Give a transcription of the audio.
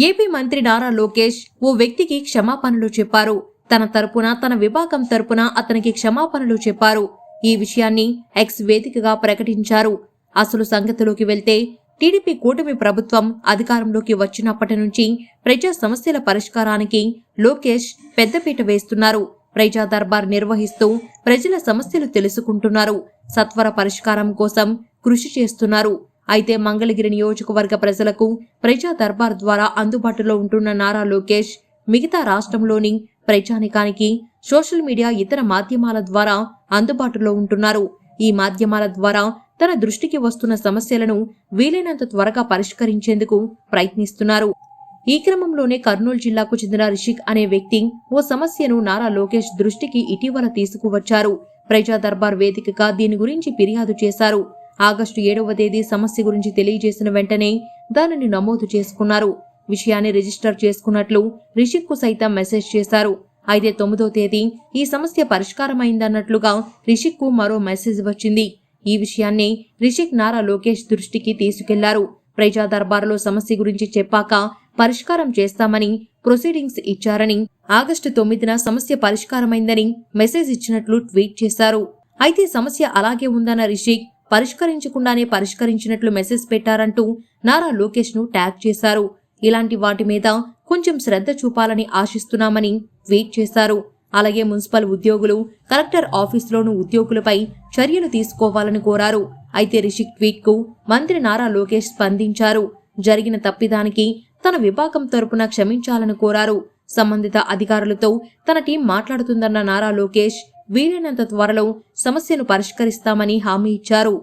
AP మంత్రి నారా లోకేష్ ఓ వ్యక్తికి క్షమాపణలు చెప్పారు. తన తరపున, తన విభాగం తరపున అతనికి క్షమాపణలు చెప్పారు. ఈ విషయాన్ని ఎక్స్ వేదికగా ప్రకటించారు. అసలు సంగతిలోకి వెళ్తే టీడీపీ కూటమి ప్రభుత్వం అధికారంలోకి వచ్చినప్పటి నుంచి ప్రజా సమస్యల పరిష్కారానికి లోకేష్ పెద్దపీట వేస్తున్నారు. ప్రజా దర్బార్ నిర్వహిస్తూ ప్రజల సమస్యలు తెలుసుకుంటున్నారు. సత్వర పరిష్కారం కోసం కృషి చేస్తున్నారు. అయితే మంగళగిరి నియోజకవర్గ ప్రజలకు ప్రజా దర్బార్ ద్వారా అందుబాటులో ఉంటున్న నారా లోకేష్ మిగతా రాష్ట్రంలోని ప్రజానికానికి సోషల్ మీడియా, ఇతర మాధ్యమాల ద్వారా అందుబాటులో ఉంటున్నారు. ఈ మాధ్యమాల ద్వారా తన దృష్టికి వస్తున్న సమస్యలను వీలైనంత త్వరగా పరిష్కరించేందుకు ప్రయత్నిస్తున్నారు. ఈ క్రమంలోనే కర్నూలు జిల్లాకు చెందిన రిషిక్ అనే వ్యక్తి ఓ సమస్యను నారా లోకేష్ దృష్టికి ఇటీవల తీసుకువచ్చారు. ప్రజా దర్బార్ వేదికగా దీని గురించి ఫిర్యాదు చేశారు. ఆగస్టు 7వ తేదీ సమస్య గురించి తెలియజేసిన వెంటనే దానిని నమోదు చేసుకున్నారు. విషయాన్ని రిజిస్టర్ చేసుకున్నట్లు రిషిక్ కు సైతం మెసేజ్ చేశారు. అయితే 9వ తేదీ ఈ సమస్య పరిష్కారమైందన్నట్లుగా రిషిక్ కు మరో మెసేజ్ వచ్చింది. ఈ విషయాన్ని రిషిక్ నారా లోకేష్ దృష్టికి తీసుకెళ్లారు. ప్రజా దర్బార్లో సమస్య గురించి చెప్పాక పరిష్కారం చేస్తామని ప్రొసీడింగ్స్ ఇచ్చారని, ఆగస్టు 9న సమస్య పరిష్కారమైందని మెసేజ్ ఇచ్చినట్లు ట్వీట్ చేశారు. అయితే సమస్య అలాగే ఉందన్న రిషిక్ పరిష్కరించకుండానే పరిష్కరించినట్లు మెసేజ్ పెట్టారంటూ నారా లోకేష్ ను ట్యాగ్ చేశారు. ఇలాంటి వాటి మీద కొంచెం శ్రద్ధ చూపాలని ఆశిస్తున్నామని ట్వీట్ చేశారు. అలాగే మున్సిపల్ ఉద్యోగులు, కలెక్టర్ ఆఫీసులోని ఉద్యోగులపై చర్యలు తీసుకోవాలని కోరారు. అయితే రిషిక్ ట్వీట్ కు మంత్రి నారా లోకేష్ స్పందించారు. జరిగిన తప్పిదానికి తన విభాగం తరపున క్షమించాలని కోరారు. సంబంధిత అధికారులతో తన టీం మాట్లాడుతుందన్న నారా లోకేష్ వీలైనంత త్వరలో సమస్యను పరిష్కరిస్తామని హామీ ఇచ్చారు.